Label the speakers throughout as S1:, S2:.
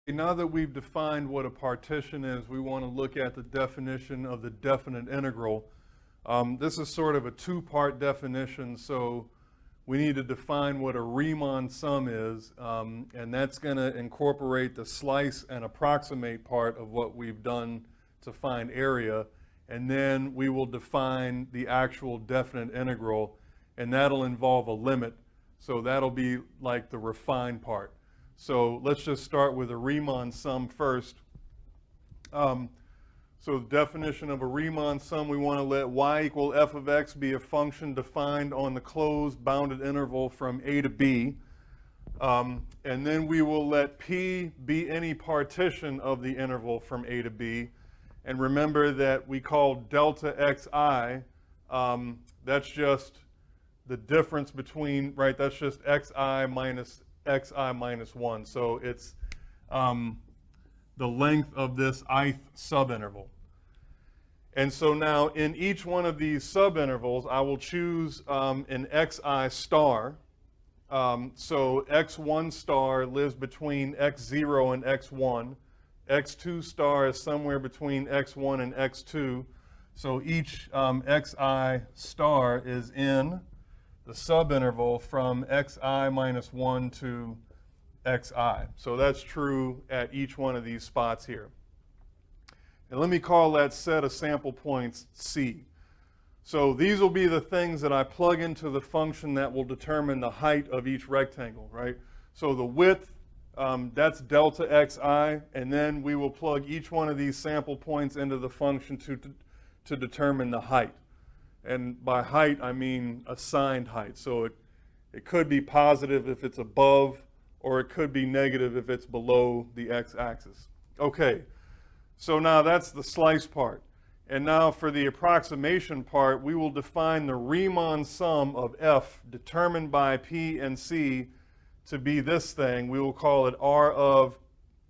S1: Now that we've defined what a partition is, we want to look at the definition of the definite integral. This is sort of a two-part definition, so we need to define what a Riemann sum is, and that's going to incorporate the slice and approximate part of what we've done to find area, and then we will define the actual definite integral, and that'll involve a limit, so that'll be like the refined part. So let's just start with a Riemann sum first. So the definition of a Riemann sum, we want to let y equal f of x be a function defined on the closed bounded interval from a to b. And then we will let p be any partition of the interval from a to b. And remember that we call delta xi, that's just the difference between, right, that's just xi minus xi minus 1. So it's the length of this ith subinterval. And so now in each one of these subintervals, I will choose an xi star. So x1 star lives between x0 and x1. x2 star is somewhere between x1 and x2. So each xi star is in the subinterval from xi minus 1 to xi. So that's true at each one of these spots here. And let me call that set of sample points C. So these will be the things that I plug into the function that will determine the height of each rectangle, right? So the width, that's delta xi, and then we will plug each one of these sample points into the function to determine the height. And by height, I mean assigned height. So it could be positive if it's above, or it could be negative if it's below the x-axis. Okay, so now that's the slice part. And now for the approximation part, we will define the Riemann sum of f determined by p and c to be this thing. We will call it r of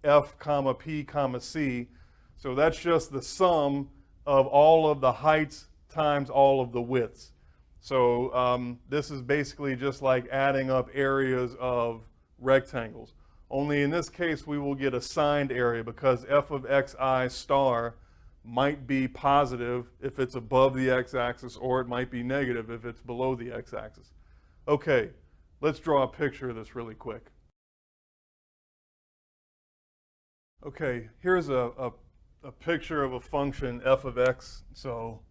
S1: f comma p comma c. So that's just the sum of all of the heights times all of the widths. So this is basically just like adding up areas of rectangles. Only in this case we will get assigned area because f of xi star might be positive if it's above the x-axis, or it might be negative if it's below the x-axis. Okay, let's draw a picture of this really quick. Okay, here's a picture of a function f of x. So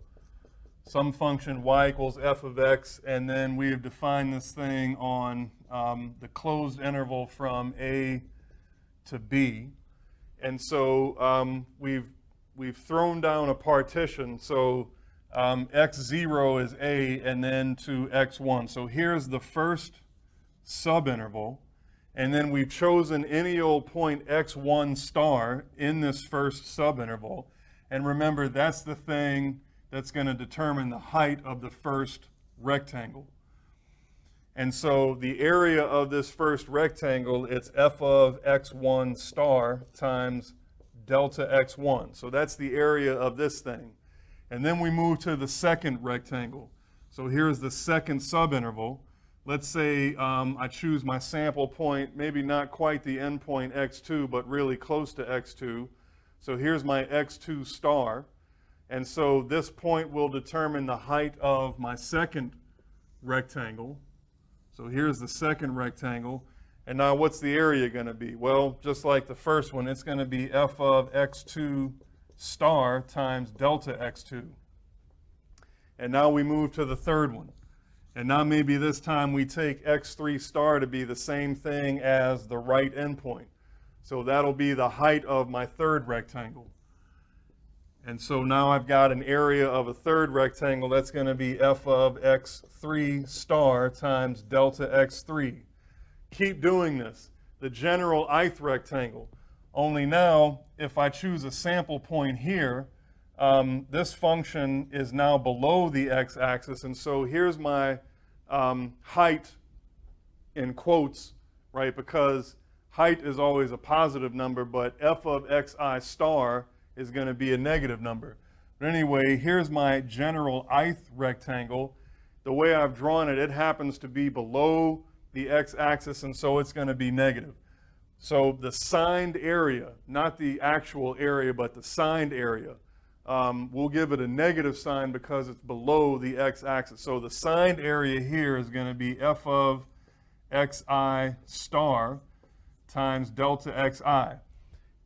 S1: some function y equals f of x, and then we have defined this thing on the closed interval from a to b. And so we've thrown down a partition. So x0 is a, and then to x1. So here's the first subinterval, and then we've chosen any old point x1 star in this first subinterval. And remember, that's the thing that's going to determine the height of the first rectangle. And so the area of this first rectangle, it's f of x1 star times delta x1. So that's the area of this thing. And then we move to the second rectangle. So here's the second subinterval. Let's say I choose my sample point, maybe not quite the endpoint x2, but really close to x2. So here's my x2 star. And so this point will determine the height of my second rectangle. So here's the second rectangle. And now what's the area going to be? Well, just like the first one, it's going to be f of x2 star times delta x2. And now we move to the third one. And now maybe this time we take x3 star to be the same thing as the right endpoint. So that'll be the height of my third rectangle. And so now I've got an area of a third rectangle that's going to be f of x3 star times delta x3. Keep doing this. The general ith rectangle. Only now, if I choose a sample point here, this function is now below the x-axis. And so here's my height in quotes, right? Because height is always a positive number, but f of xi star is going to be a negative number. But anyway, here's my general ith rectangle. The way I've drawn it, it happens to be below the x-axis, and so it's going to be negative. So the signed area, not the actual area, but the signed area, we'll give it a negative sign because it's below the x-axis. So the signed area here is going to be f of xi star times delta xi.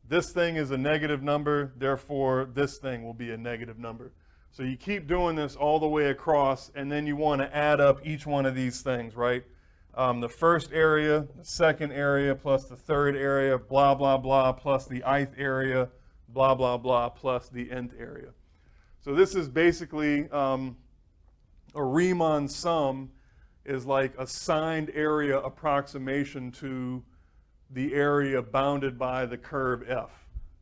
S1: This thing is a negative number, therefore this thing will be a negative number. So you keep doing this all the way across, and then you want to add up each one of these things, right? The first area, the second area, plus the third area, blah, blah, blah, plus the ith area, blah, blah, blah, plus the nth area. So this is basically a Riemann sum is like a signed area approximation to the area bounded by the curve f.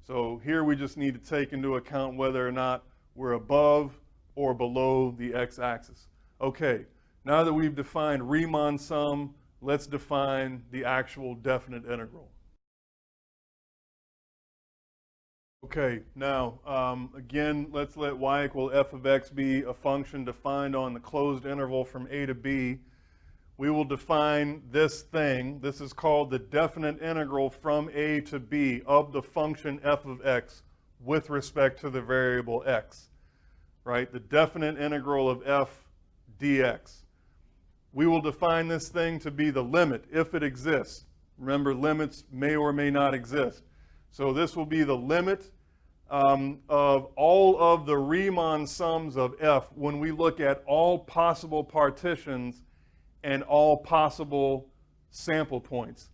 S1: So here we just need to take into account whether or not we're above or below the x-axis. Okay, now that we've defined Riemann sum, let's define the actual definite integral. Okay, now again, let's let y equal f of x be a function defined on the closed interval from a to b. We will define this thing. This is called the definite integral from a to b of the function f of x with respect to the variable x, right? The definite integral of f dx. We will define this thing to be the limit if it exists. Remember, limits may or may not exist. So this will be the limit of all of the Riemann sums of f when we look at all possible partitions and all possible sample points.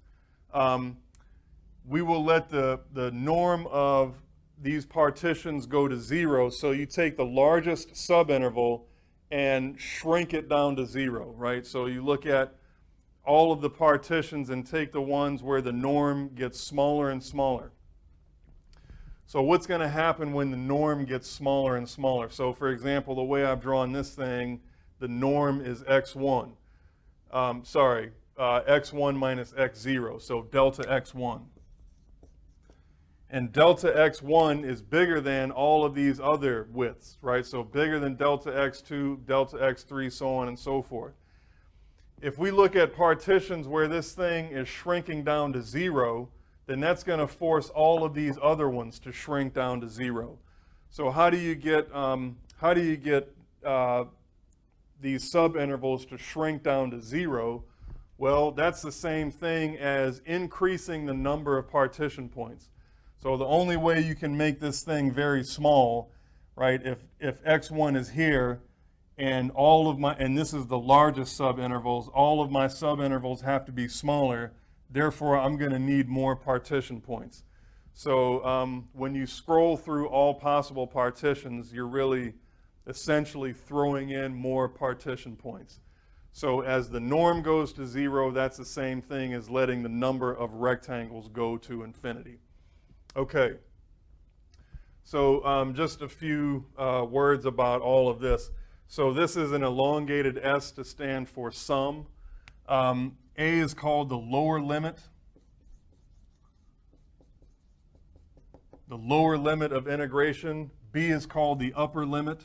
S1: We will let the norm of these partitions go to 0. So you take the largest subinterval and shrink it down to 0, right? So you look at all of the partitions and take the ones where the norm gets smaller and smaller. So what's going to happen when the norm gets smaller and smaller? So for example, the way I've drawn this thing, the norm is x1. X1 minus x0, so delta x1. And delta x1 is bigger than all of these other widths, right? So bigger than delta x2, delta x3, so on and so forth. If we look at partitions where this thing is shrinking down to 0, then that's going to force all of these other ones to shrink down to 0. So how do you get these subintervals to shrink down to 0? Well, that's the same thing as increasing the number of partition points. So the only way you can make this thing very small, right, if x1 is here and and this is the largest subintervals, all of my subintervals have to be smaller, therefore I'm going to need more partition points. So when you scroll through all possible partitions, you're really essentially throwing in more partition points. So as the norm goes to 0, that's the same thing as letting the number of rectangles go to infinity. Okay, so just a few words about all of this. So this is an elongated S to stand for sum. A is called the lower limit. The lower limit of integration. B is called the upper limit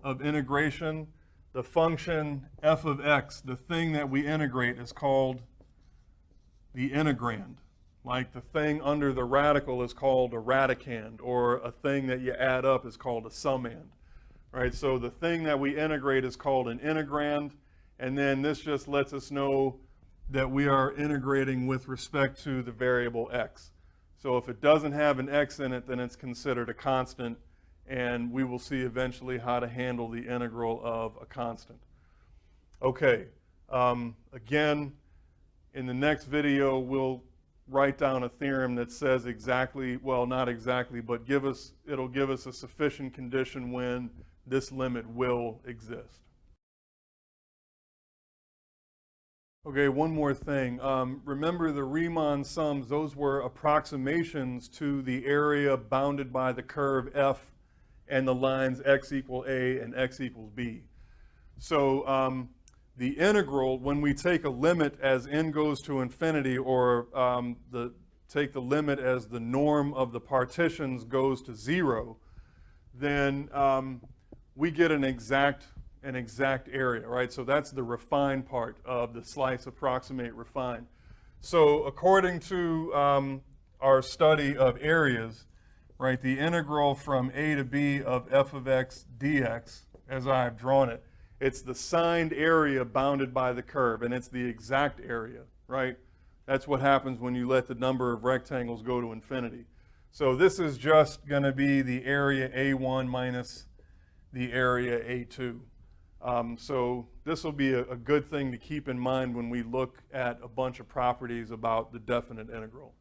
S1: of integration. The function f of x, the thing that we integrate, is called the integrand. Like the thing under the radical is called a radicand, or a thing that you add up is called a summand, right? So the thing that we integrate is called an integrand, and then this just lets us know that we are integrating with respect to the variable x. So if it doesn't have an x in it, then it's considered a constant, and we will see eventually how to handle the integral of a constant. Okay, again, in the next video, we'll write down a theorem that says exactly, well, not exactly, but it'll give us a sufficient condition when this limit will exist. Okay, one more thing. Remember the Riemann sums, those were approximations to the area bounded by the curve f and the lines x equal a and x equals b. So the integral, when we take a limit as n goes to infinity, or take the limit as the norm of the partitions goes to 0, then we get an exact area, right? So that's the refined part of the slice, approximate, refine. So according to our study of areas, right, the integral from a to b of f of x dx, as I've drawn it, it's the signed area bounded by the curve, and it's the exact area, right? That's what happens when you let the number of rectangles go to infinity. So this is just going to be the area A1 minus the area A2. So this will be a good thing to keep in mind when we look at a bunch of properties about the definite integral.